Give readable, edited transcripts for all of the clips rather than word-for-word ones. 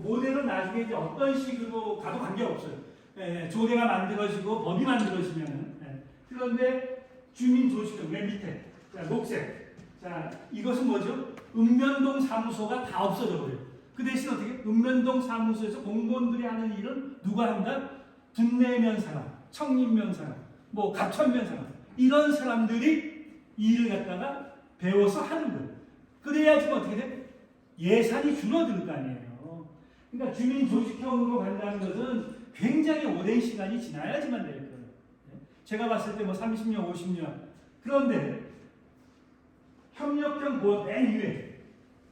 모델은 나중에 이제 어떤 식으로 가도 관계없어요. 조례가 만들어지고 법이 만들어지면은. 그런데 주민조직은 맨 밑에. 자, 녹색. 자, 이것은 뭐죠? 읍면동 사무소가 다 없어져 버려요. 그 대신 어떻게? 읍면동 사무소에서 공무원들이 하는 일은 누가 한다? 분내면 사람, 청림면 사람, 뭐 갑천면 사람, 이런 사람들이 이 일을 갖다가 배워서 하는 거예요. 그래야지 어떻게 돼? 예산이 줄어들 거 아니에요. 그러니까 주민조직형으로 간다는 것은 굉장히 오랜 시간이 지나야지만 될 거예요. 제가 봤을 때 뭐 30년, 50년. 그런데 협력형 보호 맨 위에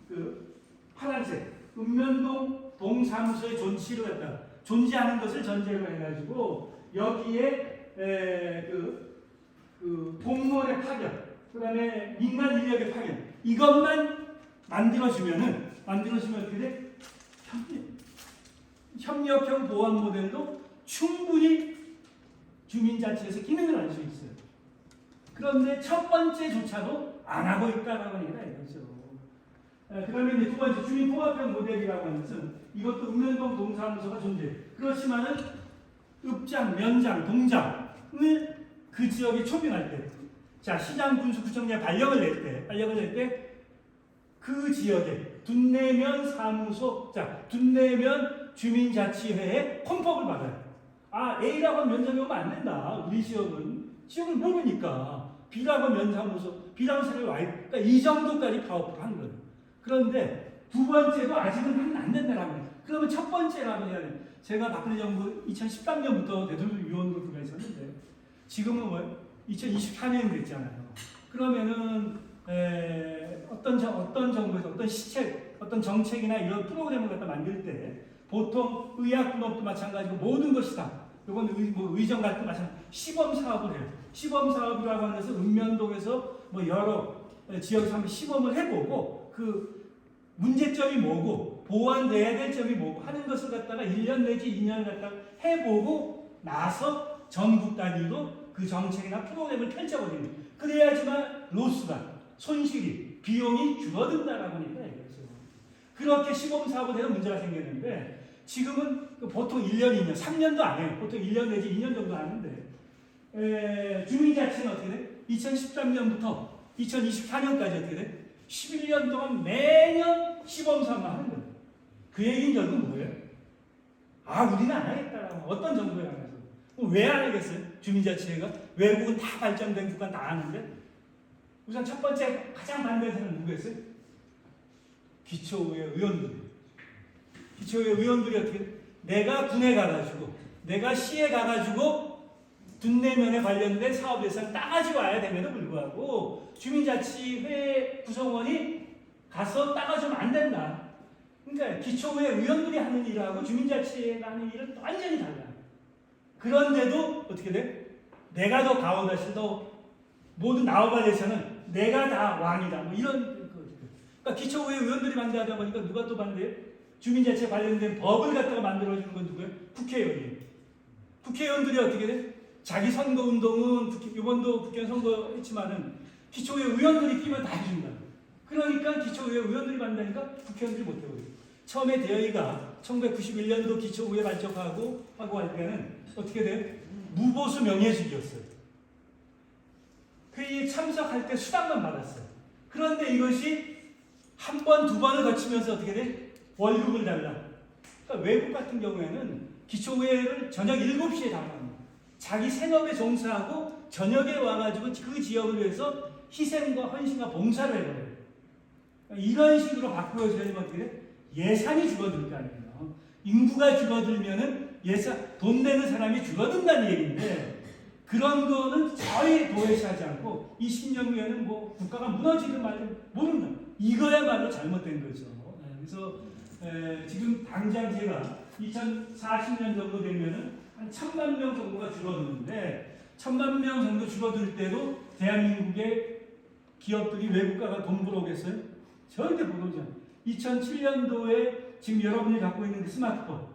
그 파란색 읍면동 동사무소의 존치를 갖다가 존재하는 것을 전제로 해가지고 여기에 그 공무원의 파견, 그다음에 민간 인력의 파견, 이것만 만들어주면 어떻게 돼? 협력형 보안 모델도 충분히 주민자치에서 기능을 할 수 있어요. 그런데 첫 번째조차도 안 하고 있다라고 하니까 이거죠. 그 다음에 이제 두 번째 주민통합형 모델이라고 하는 것은 이것도 읍면동 동사무소가 존재해요. 그렇지만은 읍장, 면장, 동장을 그 지역에 초빙할 때, 자, 시장, 군수, 구청장 발령을 낼 때 그 지역에 둔내면 사무소, 자, 둔내면 주민자치회에 컴법을 받아요. 아, A라고 하면 면장이 오면 안 된다. 우리 지역을 모르니까 B라고 하면 면사무소, B라고 사람이 와 있다. 그러니까 이 정도까지 파업을 한 거예요. 그런데 두 번째도 아직은 하면 안 된다라고 해요. 그러면 첫 번째라고 해야 돼요. 제가 박근혜 정부 2013년부터 대통령 위원으로 들어있었는데 지금은 뭐예요? 2024년이 됐잖아요. 그러면은 어떤 정부에서 어떤 시책, 어떤 정책이나 이런 프로그램을 갖다 만들 때 보통 의약분업도 마찬가지고 모든 것이 다 이건 의정 같은 마찬가지 시범 사업을 해요. 시범 사업이라고 하는 것은 읍면동에서 뭐 여러 지역에서 한번 시범을 해보고 그 문제점이 뭐고 보완돼야 될 점이 뭐고 하는 것을 갖다가 1년 내지 2년을 갖다가 해보고 나서 전국 단위로 그 정책이나 프로그램을 펼쳐버리는 거예요. 그래야지만 로스가 손실이 비용이 줄어든다라고 하니까 이거죠. 그렇게 시범 사업을 해서 문제가 생겼는데 지금은 보통 1년, 2년, 3년도 안 해요. 보통 1년 내지 2년 정도 하는데 주민자치는 어떻게 돼? 2013년부터 2024년까지 어떻게 돼? 11년 동안 매년 시범사업만 하는 거예요. 그 얘기는 결국 뭐예요? 아, 우리는 안 하겠다라고. 어떤 정부에 안 해서. 왜 안 하겠어요? 주민자치회가? 외국은 다 발전된 국가 다 하는데 우선 첫 번째 가장 반대하는 사람은 누구였어요? 기초의회 의원들. 기초의회 의원들이 어떻게 내가 군에 가가지고 내가 시에 가가지고 둔내면에 관련된 사업 예산 따가지고 와야 됨에도 불구하고 주민자치회 구성원이 가서 따가주면 안 된다. 그러니까 기초의회 의원들이 하는 일하고 주민자치회가 하는 일은 완전히 달라요. 그런데도 어떻게 돼? 내가 더 가오다시 더 모든 나와발에서는 내가 다 왕이다. 뭐 이런 그러니까 기초의회 의원들이 반대하다 보니까 누가 또 반대해? 주민자치에 관련된 법을 갖다가 만들어주는 건 누구예요? 국회의원이에요. 국회의원들이 어떻게 돼? 자기 선거운동은 이번도 국회의원 선거했지만은 기초의회 의원들이 끼면 다 해준다. 그러니까 기초의회 의원들이 반대하니까 국회의원들이 못해버려요. 처음에 대의가 1991년도 기초의회 발족하고 하고 할 때는 어떻게 돼요? 무보수 명예직이었어요. 회의에 참석할 때 수당만 받았어요. 그런데 이것이 한 번, 두 번을 거치면서 어떻게 돼? 월급을 달라. 그러니까 외국 같은 경우에는 기초회의를 저녁 7시에 다 합니다. 자기 생업에 종사하고 저녁에 와가지고 그 지역을 위해서 희생과 헌신과 봉사를 해버려요. 그러니까 이런 식으로 바꾸어져야지 어떻게 돼? 예산이 줄어들 거 아니에요. 인구가 줄어들면은 돈 내는 사람이 줄어든다는 얘기인데 그런 거는 저희 도외시 하지 않고 20년 후에는 뭐 국가가 무너지는 말을 모른다. 이거야말로 잘못된 거죠. 그래서 지금 당장 제가 2040년 정도 되면은 한 1000만 명 정도가 줄어드는데 1000만 명 정도 줄어들 때도 대한민국의 기업들이 외국가가 돈 벌어오겠어요? 절대 못 오죠. 2007년도에 지금 여러분이 갖고 있는 스마트폰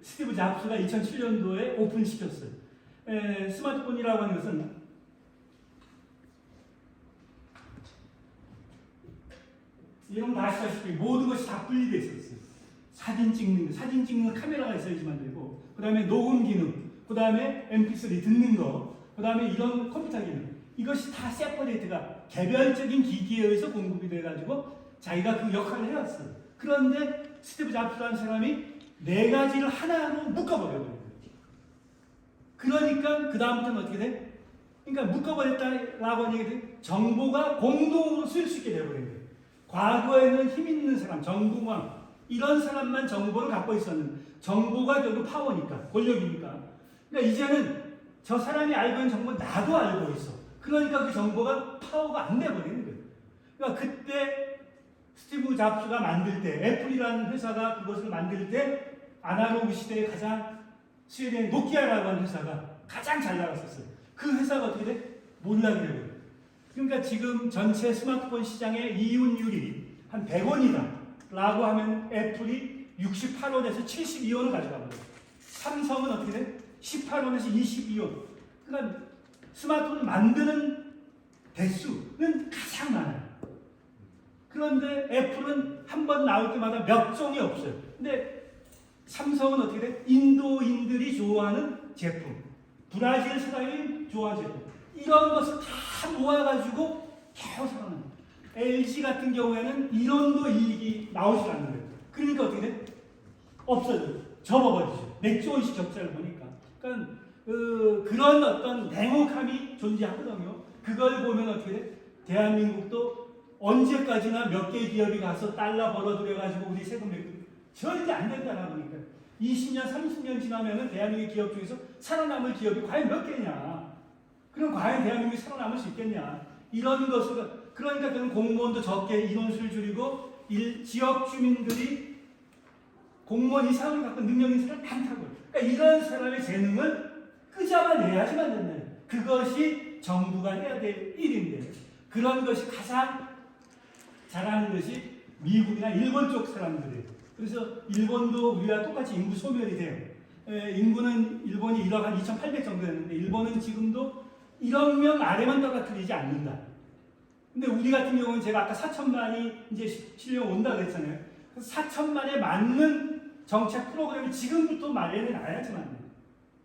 스티브 잡스가 2007년도에 오픈시켰어요. 스마트폰이라고 하는 것은 여러분 다 아시다시피 모든 것이 다 분리되어 있었어요. 사진 찍는 카메라가 있어야지만 되고, 그 다음에 녹음 기능, 그 다음에 MP3 듣는 거, 그 다음에 이런 컴퓨터 기능. 이것이 다 세퍼레이트가 개별적인 기기에 의해서 공급이 돼가지고 자기가 그 역할을 해왔어요. 그런데 스티브 잡스라는 사람이 네 가지를 하나로 묶어버려요. 그러니까 그 다음부터는 어떻게 돼? 그러니까 묶어버렸다라고 하는 게 정보가 공동으로 쓸 수 있게 되어버린 거예요. 과거에는 힘 있는 사람, 정부왕 이런 사람만 정보를 갖고 있었는데 정보가 결국 파워니까, 권력이니까. 그러니까 이제는 저 사람이 알고 있는 정보 나도 알고 있어. 그러니까 그 정보가 파워가 안 돼버리는 거예요. 그러니까 그때 스티브 잡스가 만들 때, 애플이라는 회사가 그것을 만들 때 아날로그 시대에 가장 스웨덴 노키아라고 하는 회사가 가장 잘 나갔었어요. 그 회사가 어떻게 돼? 몰락이 되고요. 그러니까 지금 전체 스마트폰 시장의 이윤율이 한 100원이다 라고 하면 애플이 68원에서 72원을 가져가고요. 삼성은 어떻게 돼? 18원에서 22원. 그러니까 스마트폰을 만드는 대수는 가장 많아요. 그런데 애플은 한 번 나올 때마다 몇 종이 없어요. 근데 삼성은 어떻게 돼? 인도인들이 좋아하는 제품, 브라질 사람이 좋아하는 제품, 이런 것을 다 모아가지고 겨우 살아나는 거예요. LG 같은 경우에는 1원도 이익이 나오지 않는 거예요. 그러니까 어떻게 돼? 없어져요. 접어버리죠. 맥주 원씩 적자를 보니까. 그러니까 그런 어떤 냉혹함이 존재하거든요. 그걸 보면 어떻게 돼? 대한민국도 언제까지나 몇 개의 기업이 가서 달러 벌어들여가지고 우리 세금 내고 절대 안 된다라고 하니까 20년, 30년 지나면은 대한민국 기업 중에서 살아남을 기업이 과연 몇 개냐? 그럼 과연 대한민국이 살아남을 수 있겠냐? 이런 것을, 그러니까 그런 공무원도 적게 인원수를 줄이고 지역 주민들이 공무원 이상을 갖고 능력 있는 사람이 많다고요. 그러니까 이런 사람의 재능을 끄잡아내야지만 된다. 그것이 정부가 해야 될 일인데, 그런 것이 가장 잘하는 것이 미국이나 일본 쪽 사람들이에요. 그래서 일본도 우리와 똑같이 인구 소멸이 돼요. 인구는 일본이 1억 한 2,800 정도 됐는데 일본은 지금도 1억 명 아래만 떨어뜨리지 않는다. 근데 우리 같은 경우는 제가 아까 4천만이 이제 실려 온다고 했잖아요. 4천만에 맞는 정책 프로그램을 지금부터 마련해 놔야지만 돼요.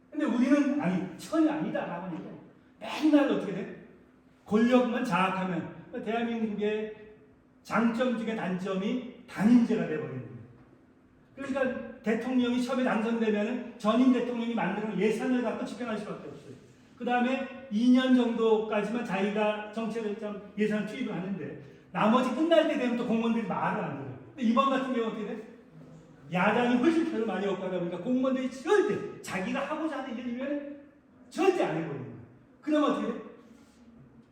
근데 우리는 전혀 아니다라고 하니까 맨날 어떻게 돼? 권력만 장악하면 대한민국의 장점 중에 단점이 단임제가 돼버리는 거예요. 그러니까 대통령이 처음에 당선되면 전임 대통령이 만드는 예산을 갖고 집행할 수밖에 없어요. 그 다음에 2년 정도까지만 자기가 정책을 예산 투입을 하는데 나머지 끝날 때 되면 또 공무원들이 말을 안 들어요. 근데 이번 같은 경우 어떻게 돼? 야당이 훨씬 표를 많이 얻고 하다 보니까 공무원들이 절대 자기가 하고자 하는 일이면 절대 안 해버리는 거예요. 그러면 어떻게 돼?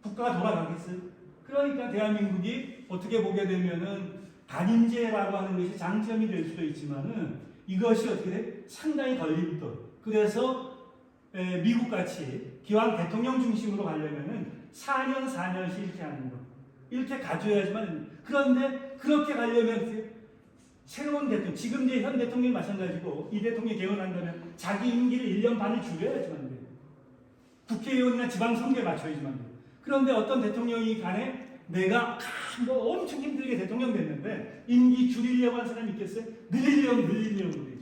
국가가 돌아가겠어요? 그러니까 대한민국이 어떻게 보게 되면은 단임제라고 하는 것이 장점이 될 수도 있지만은 이것이 어떻게 돼? 상당히 걸림돌. 그래서 미국같이 기왕 대통령 중심으로 가려면은 4년씩 이렇게 하는 거. 이렇게 가져야지만. 그런데 그렇게 가려면 새로운 대통령, 지금 이제 현 대통령이 마찬가지고 이 대통령이 개헌한다면 자기 임기를 1년 반을 줄여야지만 돼요. 국회의원이나 지방선거에 맞춰야지만 돼요. 그런데 어떤 대통령이 간에 내가 뭐 엄청 힘들게 대통령 됐는데 임기 줄이려고 하는 사람이 있겠어요? 늘리려고 그러죠.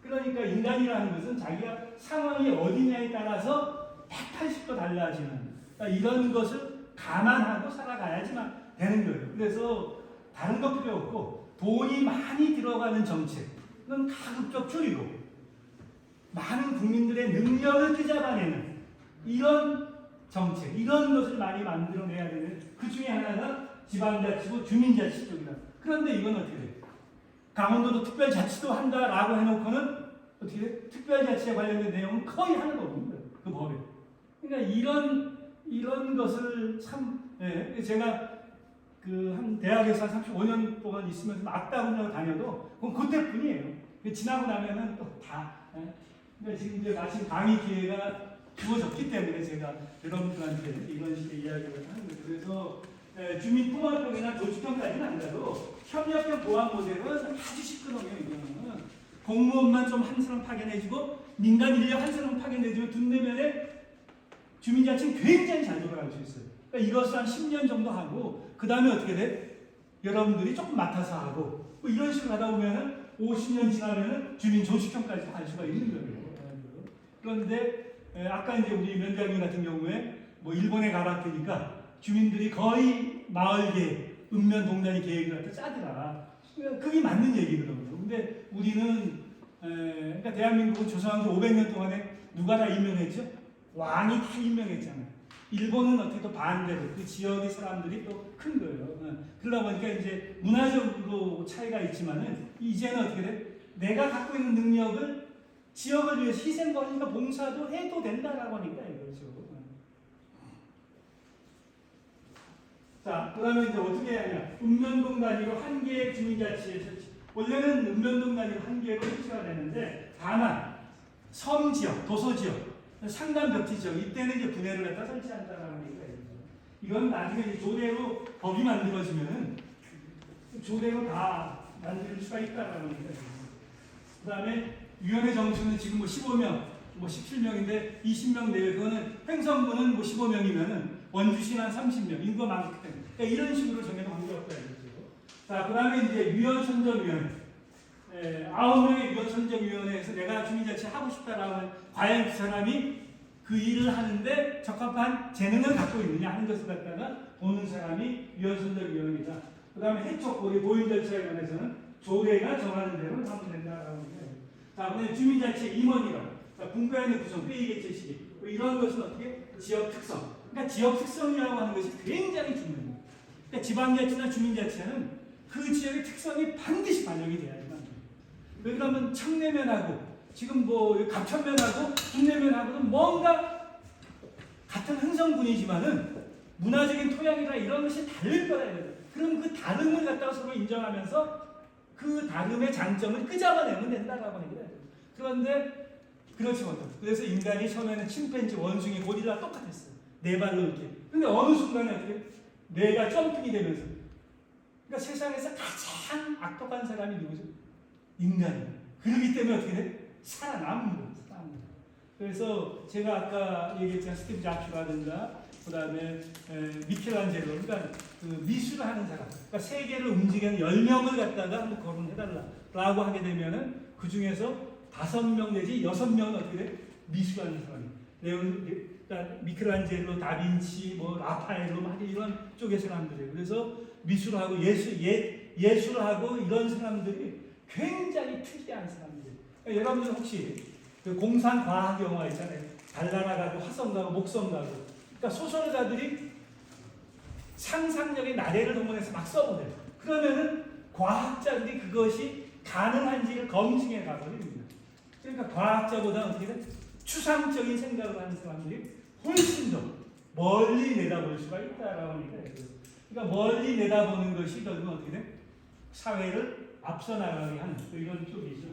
그러니까 인간이라는 것은 자기가 상황이 어디냐에 따라서 180도 달라지는, 그러니까 이런 것을 감안하고 살아가야지만 되는 거예요. 그래서 다른 거 필요 없고 돈이 많이 들어가는 정책은 가급적 줄이고 많은 국민들의 능력을 끄잡아내는 이런 정책, 이런 것을 많이 만들어내야 되는, 그 중에 하나가 지방자치고 주민자치 쪽이다. 그런데 이건 어떻게 돼요? 강원도도 특별자치도 한다라고 해놓고는 어떻게 돼요? 특별자치에 관련된 내용은 거의 하나도 없는 거예요. 그 법에. 그러니까 이런 것을 참, 제가 한 대학에서 한 35년 동안 있으면서 악다운하고 다녀도 그건 그때뿐이에요. 지나고 나면은 또 다. 그러니까 지금 이제 마침 강의 기회가 주어졌기 때문에 제가 여러분들한테 이런 식의 이야기를 하는 거예요. 그래서 주민통합형이나 도주형까지는 안 가도 협력형 보안 모델은 아주 시끄러워요. 이거는 공무원만 좀 한 사람 파견해주고 민간 인력 한 사람 파견해주면 둔내면에 주민자치는 굉장히 잘 돌아갈 수 있어요. 그러니까 이것을 한 10년 정도 하고 그 다음에 어떻게 돼? 여러분들이 조금 맡아서 하고 뭐 이런 식으로 하다 보면은 50년 지나면은 주민 조직형까지 할 수가 있는 거예요. 그런데 아까 이제 우리 면장님 같은 경우에 뭐 일본에 가봤으니까 주민들이 거의 마을계 읍면동단위 계획을 갖다 짜더라. 그게 맞는 얘기거든요. 근데 우리는 그러니까 대한민국은 조선왕조 500년 동안에 누가 다 임명했죠? 왕이 다 임명했잖아요. 일본은 어떻게 또 반대로 그 지역의 사람들이 또 큰 거예요. 그러다 보니까 이제 문화적으로 차이가 있지만은 이제는 어떻게 돼? 내가 갖고 있는 능력을 지역을 위해서 희생거리니까 봉사도 해도 된다라고 하니까 이거죠. 자, 그 다음에 이제 어떻게 하냐. 읍면동 단위로 한 개의 주민자치에 설치. 원래는 읍면동 단위로 한 개로 설치가 되는데, 다만, 섬 지역, 도서 지역, 상단 벽지 지역, 이때는 이제 분해를 갖다 설치한다라는 얘기가 있죠. 이건 나중에 이제 조례로 법이 만들어지면은, 조례로 다 만들 수가 있다라는 얘기가 있죠. 그 다음에, 위원회 정수는 지금 뭐 15명, 뭐 17명인데 20명 내외, 그거는 횡성군은 뭐 15명이면은 원주시는 한 30명, 인구가 많기 때문에. 그러니까 이런 식으로 정해도 관계없다 이거죠. 자, 그 다음에 이제 위원선정위원회. 9명의 위원선정위원회에서 내가 주민자치 하고 싶다라면 과연 그 사람이 그 일을 하는데 적합한 재능을 갖고 있느냐 하는 것을 갖다가 보는 사람이 위원선정위원회이다. 그 다음에 해촉, 우리 보인 절차에 관해서는 조례가 정하는 대로 하면 된다라고 합니다. 자, 그다음에 주민자치 임원이라고. 분배안의 구성, 회의 개최 시기. 이런 것은 어떻게? 지역 특성. 그러니까 지역 특성이라고 하는 것이 굉장히 중요해요. 그러니까 지방자치나 주민자치는 그 지역의 특성이 반드시 반영이 돼야만 돼요. 왜 그러면 청내면하고 지금 뭐 갑천면하고 북내면하고는 뭔가 같은 흥성군이지만은 문화적인 토양이나 이런 것이 다를 거예요. 그럼 그 다름을 갖다가 서로 인정하면서 그 다름의 장점을 끄잡아내면 된다라고 얘기를 해요. 그런데 그렇지 못하고. 그래서 인간이 처음에는 침팬지, 원숭이, 고릴라 똑같았어요. 네 발로 이렇게. 근데 어느 순간에 어떻게 뇌가 점핑이 되면서. 그러니까 세상에서 가장 악독한 사람이 누구죠? 인간이에요. 그렇기 때문에 어떻게 돼? 살아남는 거예요. 살아남는 거예요. 그래서 제가 아까 얘기했잖아요. 스티브 잡스라든가 그 다음에 미켈란젤로, 그러니까 그 미술을 하는 사람, 그러니까 세계를 움직이는 10명을 갖다가 한번 거론해달라고 하게 되면은 그 중에서 5명 내지 6명은 어떻게 돼? 미술하는 사람이에요. 그러니까 미켈란젤로, 다빈치, 뭐 라파엘로, 막 이런 쪽의 사람들이에요. 그래서 미술하고 예술하고 이런 사람들이 굉장히 특이한 사람들이에요. 그러니까 여러분들 혹시 그 공상 과학 영화 있잖아요. 달나라 가고 화성 가고 목성 가고. 그러니까 소설가들이 상상력의 나래를 동원해서 막 써보래요. 그러면은 과학자들이 그것이 가능한지를 검증해 가버립니다. 그러니까 과학자보다 어떻게 돼? 추상적인 생각을 하는 사람들이 훨씬 더 멀리 내다볼 수가 있다라고 하니까. 그러니까 멀리 내다보는 것이 결국은 어떻게 돼? 사회를 앞서 나가게 하는 이런 쪽이죠.